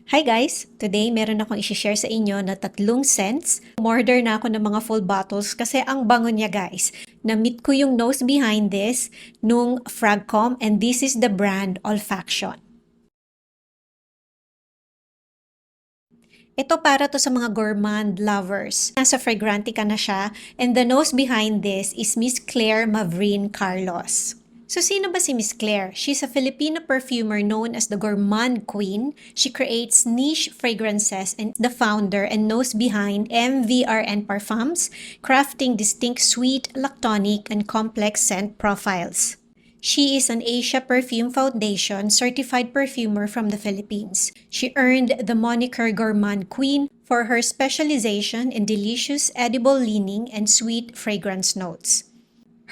Hi guys! Today, meron akong i-share sa inyo na tatlong scents. Umorder na ako ng mga full bottles kasi ang bango niya guys. Na-meet ko yung nose behind this nung Fragcom and this is the brand Olfaction. Ito para to sa mga gourmand lovers. Nasa Fragrantica na siya and the nose behind this is Miss Claire Mavrin Carlos. So sino ba si Miss Claire? She's a Filipino perfumer known as the Gourmand Queen. She creates niche fragrances and the founder and nose behind MVRN Parfums, crafting distinct sweet, lactonic, and complex scent profiles. She is an Asia Perfume Foundation certified perfumer from the Philippines. She earned the moniker Gourmand Queen for her specialization in delicious edible leaning and sweet fragrance notes.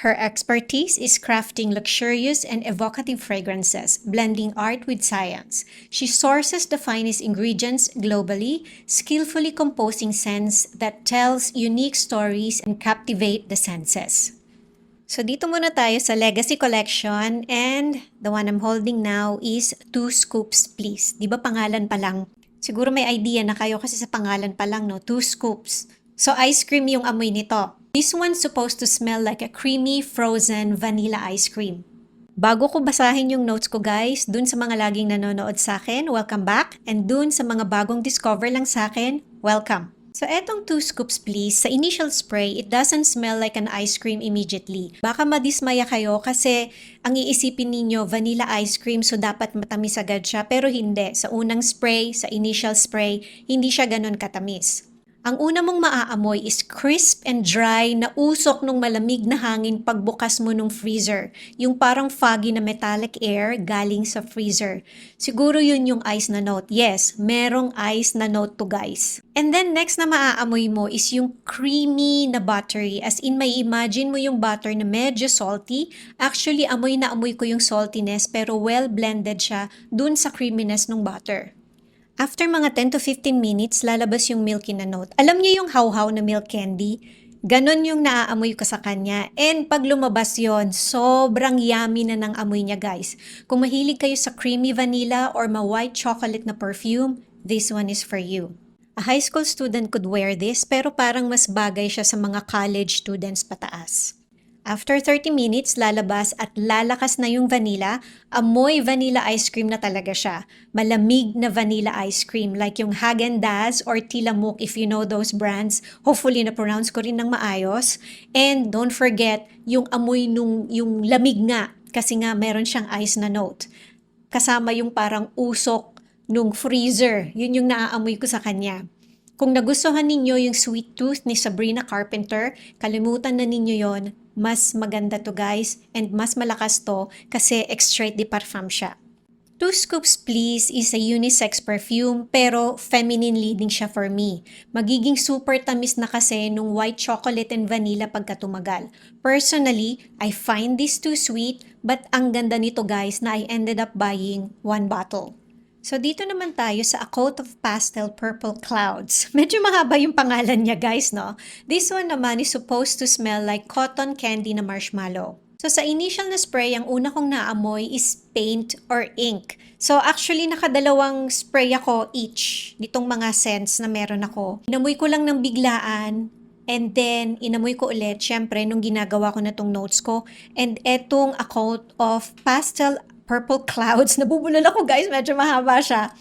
Her expertise is crafting luxurious and evocative fragrances, blending art with science. She sources the finest ingredients globally, skillfully composing scents that tells unique stories and captivate the senses. So dito muna tayo sa Legacy Collection and the one I'm holding now is 2 Scoops Please. Di ba pangalan pa lang? Siguro may idea na kayo kasi sa pangalan pa lang, no? 2 Scoops. So ice cream yung amoy nito. This one's supposed to smell like a creamy, frozen vanilla ice cream. Bago ko basahin yung notes ko guys, dun sa mga laging nanonood sa akin, welcome back. And dun sa mga bagong discover lang sa akin, welcome. So etong 2 Scoops Please, sa initial spray, it doesn't smell like an ice cream immediately. Baka madismaya kayo kasi ang iisipin ninyo vanilla ice cream so dapat matamis agad siya pero hindi. Sa unang spray, sa initial spray, hindi siya ganun katamis. Ang una mong maaamoy is crisp and dry na usok nung malamig na hangin pagbukas mo nung freezer. Yung parang foggy na metallic air galing sa freezer. Siguro yun yung ice na note. Yes, merong ice na note to guys. And then next na maaamoy mo is yung creamy na buttery. As in may imagine mo yung butter na medyo salty. Actually, amoy na amoy ko yung saltiness pero well blended siya dun sa creaminess ng butter. After mga 10 to 15 minutes, lalabas yung milky na note. Alam niyo yung how-how na milk candy? Ganon yung naaamoy ko sa kanya. And pag lumabas yon, sobrang yummy na ng amoy niya guys. Kung mahilig kayo sa creamy vanilla or ma-white chocolate na perfume, this one is for you. A high school student could wear this pero parang mas bagay siya sa mga college students pataas. After 30 minutes, lalabas at lalakas na yung vanilla. Amoy vanilla ice cream na talaga siya. Malamig na vanilla ice cream like yung Häagen-Dazs or Tillamook if you know those brands. Hopefully na-pronounce ko rin ng maayos. And don't forget yung amoy yung lamig nga kasi nga meron siyang ice na note. Kasama yung parang usok nung freezer. Yun yung naaamoy ko sa kanya. Kung nagustuhan ninyo yung Sweet Tooth ni Sabrina Carpenter, kalimutan na ninyo yon. Mas maganda to guys and mas malakas to kasi extrait de parfum siya. 2 Scoops Please is a unisex perfume pero feminine leading siya for me. Magiging super tamis na kasi nung white chocolate and vanilla pagka tumagal. Personally, I find this too sweet but ang ganda nito guys na I ended up buying 1 bottle. So dito naman tayo sa A Coat of Pastel Purple Clouds. Medyo mahaba yung pangalan niya guys, no? This one naman is supposed to smell like cotton candy na marshmallow. So sa initial na spray, ang una kong naamoy is paint or ink. So actually nakadalawang spray ako each nitong mga scents na meron ako. Inamoy ko lang ng biglaan. And then, inamoy ko ulit, syempre, nung ginagawa ko na tong notes ko. And etong A Coat of Pastel Purple Clouds. Nabubulol ako guys, medyo mahaba siya.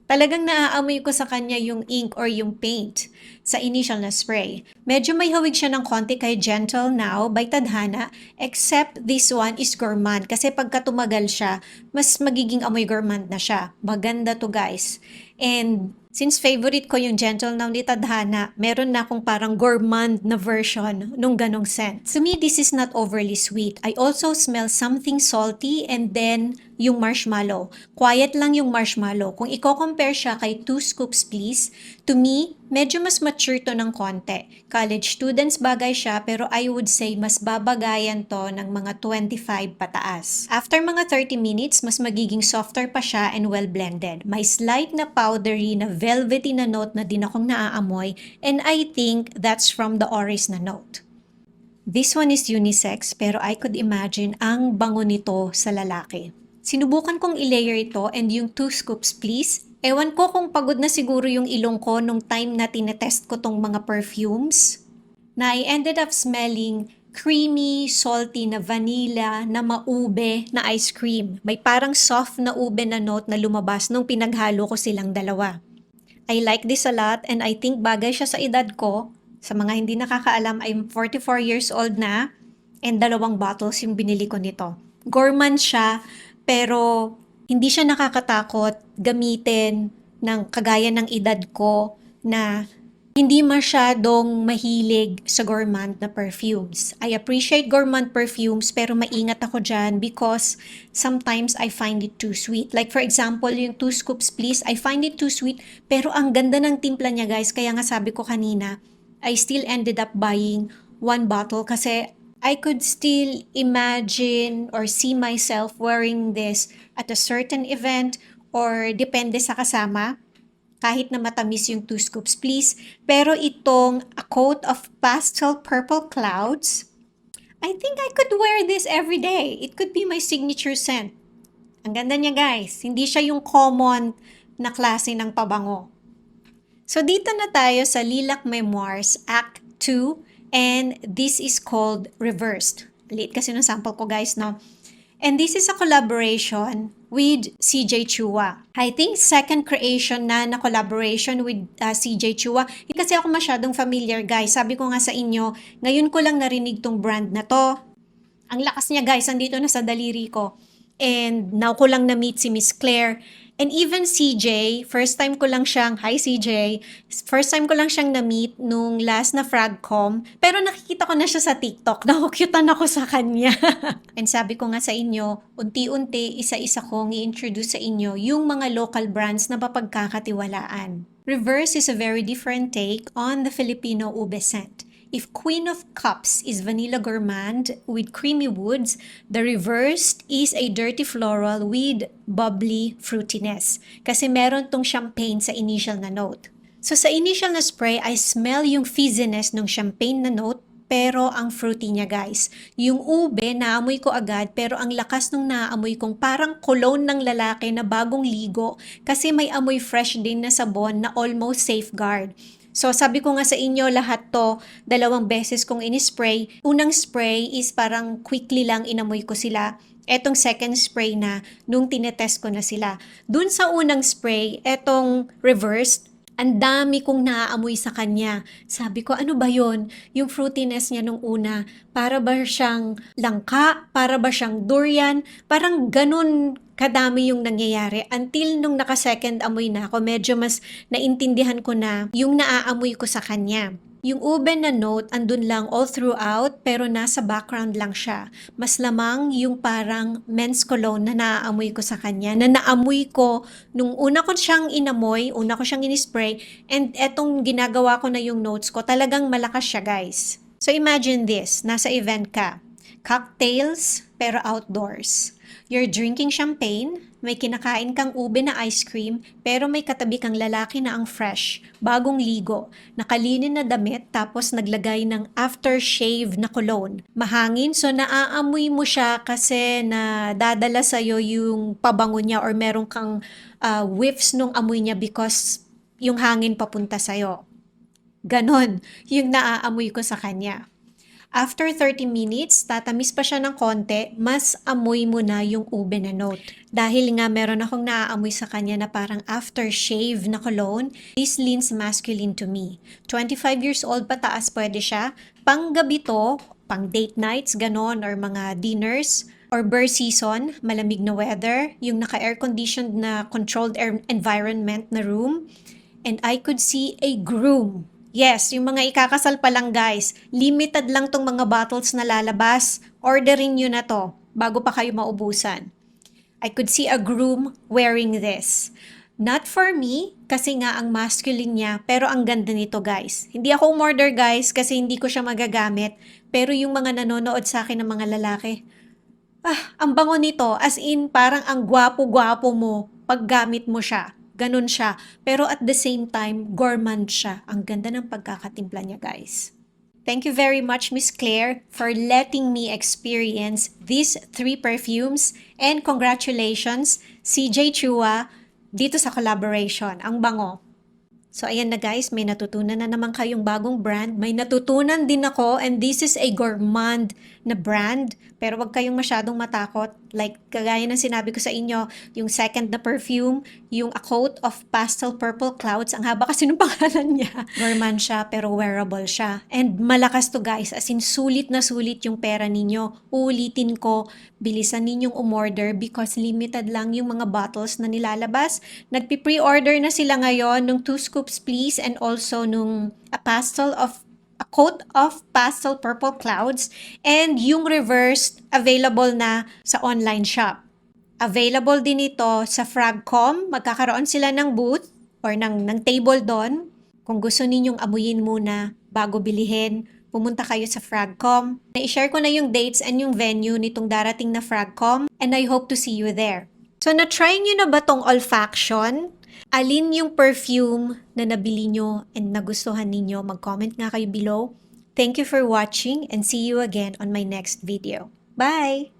Talagang naaamoy ko sa kanya yung ink or yung paint sa initial na spray. Medyo may hawig siya ng konti kay Gentle Now by Tadhana, except this one is gourmand. Kasi pagka tumagal siya, mas magiging amoy gourmand na siya. Maganda to guys. And since favorite ko yung Gentle Now ni Tadhana, meron na akong parang gourmand na version nung ganong scent. To me, this is not overly sweet. I also smell something salty and then yung marshmallow. Quiet lang yung marshmallow. Kung i-compare siya kay 2 Scoops Please, to me, medyo mas mature to ng konti. College students bagay siya pero I would say mas babagayan to ng mga 25 pataas. After mga 30 minutes, mas magiging softer pa siya and well blended. May slight na powdery na velvety na note na din akong naaamoy and I think that's from the Oris na note. This one is unisex pero I could imagine ang bango nito sa lalaki. Sinubukan kong i-layer ito and yung 2 scoops please. Ewan ko kung pagod na siguro yung ilong ko nung time na tinetest ko tong mga perfumes. Na I ended up smelling creamy, salty na vanilla, na maube na ice cream. May parang soft na ube na note na lumabas nung pinaghalo ko silang dalawa. I like this a lot and I think bagay siya sa edad ko. Sa mga hindi nakakaalam, I'm 44 years old na and 2 bottles yung binili ko nito. Gourmand siya pero hindi siya nakakatakot gamitin ng kagaya ng edad ko na hindi masyadong mahilig sa gourmand na perfumes. I appreciate gourmand perfumes pero maingat ako dyan because sometimes I find it too sweet. Like for example, yung 2 scoops please, I find it too sweet pero ang ganda ng timpla niya guys. Kaya nga sabi ko kanina, I still ended up buying 1 bottle kasi I could still imagine or see myself wearing this at a certain event or depende sa kasama. Kahit na matamis yung 2 scoops please. Pero itong A Coat of Pastel Purple Clouds, I think I could wear this every day. It could be my signature scent. Ang ganda niya guys. Hindi siya yung common na klase ng pabango. So dito na tayo sa Lilac Memoirs Act 2 and this is called Reversed. Liit kasi ng sample ko guys, no? And this is a collaboration with CJ Chua. I think second creation na collaboration with CJ Chua. Hindi kasi ako masyadong familiar guys. Sabi ko nga sa inyo, ngayon ko lang narinig tong brand na to. Ang lakas niya guys, andito na sa daliri ko. And now ko lang na-meet si Miss Claire. And even CJ, first time ko lang siyang, hi CJ, first time ko lang siyang na-meet nung last na Fragcom, pero nakikita ko na siya sa TikTok, nakukyutan ako sa kanya. And sabi ko nga sa inyo, unti-unti, isa-isa kong i-introduce sa inyo yung mga local brands na mapagkakatiwalaan. Reverse is a very different take on the Filipino ube scent. If Queen of Cups is vanilla gourmand with creamy woods, the reversed is a dirty floral with bubbly fruitiness. Kasi meron tong champagne sa initial na note. So sa initial na spray, I smell yung fizziness ng champagne na note, pero ang fruity niya guys. Yung ube, naamoy ko agad, pero ang lakas nung naamoy kong parang cologne ng lalaki na bagong ligo kasi may amoy fresh din na sabon na almost safeguard. So sabi ko nga sa inyo lahat to, 2 beses kong in-spray. Unang spray is parang quickly lang inamoy ko sila. Etong second spray na nung tinetest ko na sila. Dun sa unang spray, etong reversed, ang dami kong naaamoy sa kanya. Sabi ko, ano ba yon? Yung fruitiness niya nung una, para ba siyang langka? Para ba siyang durian? Parang ganun kadami yung nangyayari. Until nung naka-second amoy na ako, medyo mas naintindihan ko na yung naaamoy ko sa kanya. Yung ube na note, andun lang all throughout, pero nasa background lang siya. Mas lamang yung parang men's cologne na naaamoy ko sa kanya, na naamoy ko nung una ko siyang inamoy, una ko siyang in-spray, and etong ginagawa ko na yung notes ko, talagang malakas siya guys. So imagine this, nasa event ka, cocktails, pero outdoors. You're drinking champagne, may kinakain kang ube na ice cream, pero may katabi kang lalaki na ang fresh, bagong ligo, nakalinin na damit, tapos naglagay ng aftershave na cologne. Mahangin, so naaamoy mo siya kasi na dadala sa'yo yung pabango niya or meron kang whiffs nung amoy niya because yung hangin papunta sa'yo. Ganon, yung naaamoy ko sa kanya. After 30 minutes, tatamis pa siya ng konti, mas amoy mo na yung ube na note. Dahil nga meron akong naaamoy sa kanya na parang aftershave na cologne, this leans masculine to me. 25 years old pataas pwede siya. Pang gabi to, pang date nights, ganon, or mga dinners, or burr season, malamig na weather, yung naka-air conditioned na controlled air environment na room, and I could see a groom. Yes, yung mga ikakasal pa lang guys, limited lang tong mga bottles na lalabas. Orderin nyo na to bago pa kayo maubusan. I could see a groom wearing this. Not for me, kasi nga ang masculine niya, pero ang ganda nito guys. Hindi ako umorder guys kasi hindi ko siya magagamit, pero yung mga nanonood sa akin ng mga lalaki, ang bango nito, as in parang ang gwapo-gwapo mo pag gamit mo siya. Ganun siya. Pero at the same time, gourmand siya. Ang ganda ng pagkakatimpla niya, guys. Thank you very much, Miss Claire, for letting me experience these 3 perfumes. And congratulations, CJ Chua, dito sa collaboration. Ang bango. So ayan na guys, may natutunan na naman kayong bagong brand. May natutunan din ako, and this is a gourmand na brand. Pero wag kayong masyadong matakot. Like kagaya ng sinabi ko sa inyo, yung second na perfume, yung A Coat of Pastel Purple Clouds. Ang haba kasi ng pangalan niya. Gourmand siya pero wearable siya. And malakas to guys, as in sulit na sulit yung pera ninyo. Uulitin ko, bilisan ninyong umorder because limited lang yung mga bottles na nilalabas. Nagpi-pre-order na sila ngayon nung 2 scoops please, and also nung A Coat of Pastel Purple Clouds, and yung reversed available na sa online shop. Available din ito sa Fragcom. Magkakaroon sila ng booth or ng table doon. Kung gusto ninyong amuyin muna bago bilihin, pumunta kayo sa Fragcom. Na-share ko na yung dates and yung venue nitong darating na Fragcom, and I hope to see you there. So na-try nyo na ba tong olfaction? Alin yung perfume na nabili nyo and nagustuhan ninyo? Mag-comment nga kayo below. Thank you for watching and see you again on my next video. Bye!